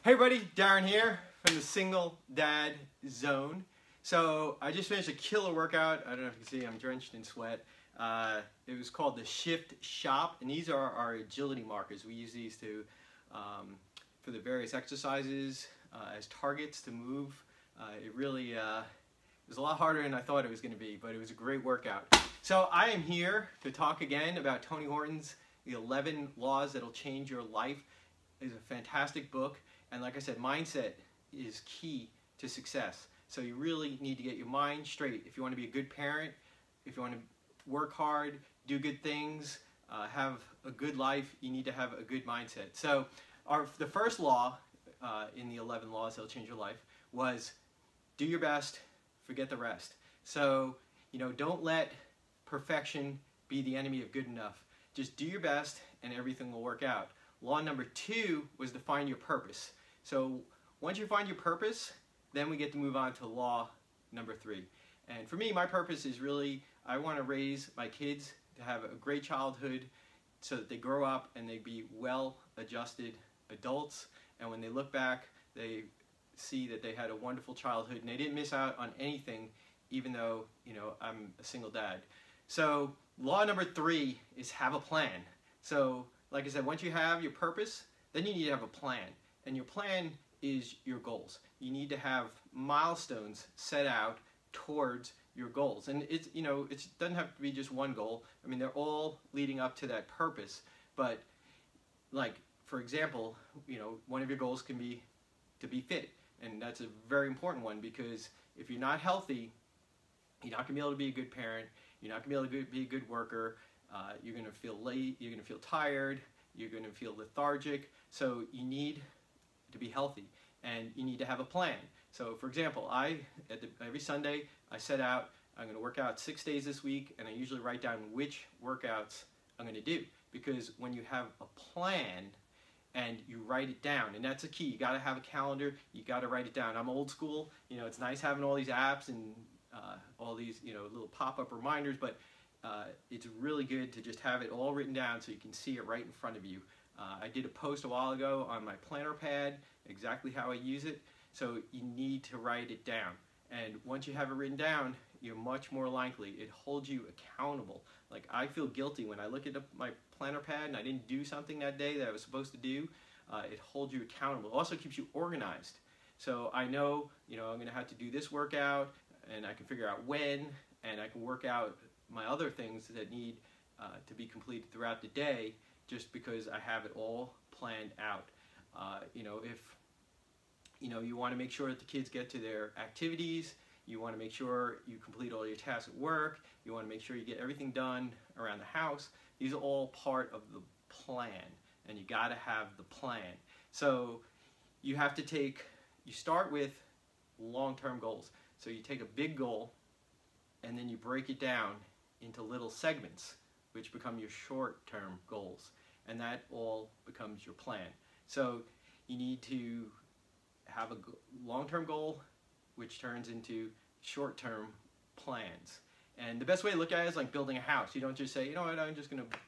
Hey everybody, Darren here from the Single Dad Zone. So I just finished a killer workout. I don't know if you can see, I'm drenched in sweat. It was called the Shift Shop, and these are our agility markers. We use these to for the various exercises as targets to move. It really was a lot harder than I thought it was going to be, but it was a great workout. So I am here to talk again about Tony Horton's The 11 Laws That'll Change Your Life. It's a fantastic book. And like I said, mindset is key to success. So you really need to get your mind straight. If you want to be a good parent, if you want to work hard, do good things, have a good life, you need to have a good mindset. So the first law in the 11 laws that'll change your life was do your best, forget the rest. So, don't let perfection be the enemy of good enough. Just do your best and everything will work out. Law number 2 was to find your purpose. So once you find your purpose, then we get to move on to law number 3. And for me, my purpose is really, I want to raise my kids to have a great childhood so that they grow up and they be well-adjusted adults. And when they look back, they see that they had a wonderful childhood and they didn't miss out on anything, even though, I'm a single dad. So law number 3 is have a plan. So like I said, once you have your purpose, then you need to have a plan. And your plan is your goals. You need to have milestones set out towards your goals. And it doesn't have to be just one goal. I mean, they're all leading up to that purpose. But like, for example, one of your goals can be to be fit. And that's a very important one, because if you're not healthy, you're not going to be able to be a good parent. You're not going to be able to be a good worker. You're going to feel late. You're going to feel tired. You're going to feel lethargic. So you need to be healthy, and you need to have a plan. So for example, every Sunday I set out, I'm going to work out 6 days this week, and I usually write down which workouts I'm going to do, because when you have a plan and you write it down, and that's a key, you got to have a calendar, you got to write it down. I'm old school, it's nice having all these apps and all these little pop-up reminders, but it's really good to just have it all written down so you can see it right in front of you. I did a post a while ago on my planner pad, exactly how I use it, so you need to write it down. And once you have it written down, you're much more likely. It holds you accountable. Like, I feel guilty when I look at my planner pad and I didn't do something that day that I was supposed to do. It holds you accountable. It also keeps you organized. So I know, I'm going to have to do this workout, and I can figure out when, and I can work out my other things that need to be completed throughout the day, just because I have it all planned out. If you want to make sure that the kids get to their activities, you want to make sure you complete all your tasks at work, you want to make sure you get everything done around the house. These are all part of the plan, and you got to have the plan. So you have to you start with long-term goals. So you take a big goal, and then you break it down into little segments, which become your short-term goals, and that all becomes your plan. So you need to have a long-term goal, which turns into short-term plans. And the best way to look at it is like building a house. You don't just say, you know what, I'm just going to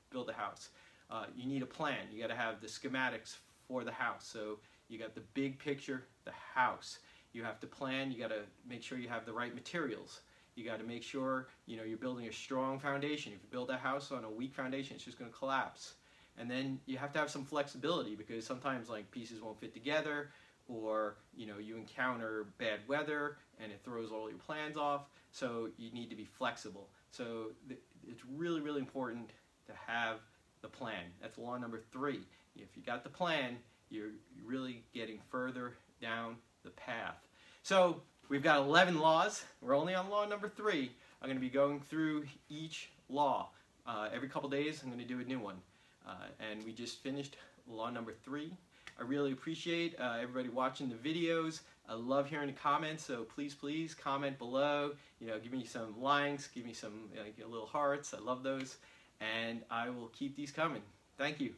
build a house. You need a plan. You got to have the schematics for the house. So you got the big picture, the house. You have to plan. You got to make sure you have the right materials. You got to make sure you're building a strong foundation. If you build a house on a weak foundation, it's just going to collapse. And then you have to have some flexibility, because sometimes like pieces won't fit together, or you encounter bad weather and it throws all your plans off. So you need to be flexible. So it's really, really important to have the plan. That's law number 3. If you got the plan, you're really getting further down the path. So we've got 11 laws. We're only on law number 3. I'm going to be going through each law. Every couple days I'm going to do a new one. And we just finished law number 3. I really appreciate everybody watching the videos. I love hearing the comments, so please comment below. Give me some likes, give me some little hearts. I love those. And I will keep these coming. Thank you.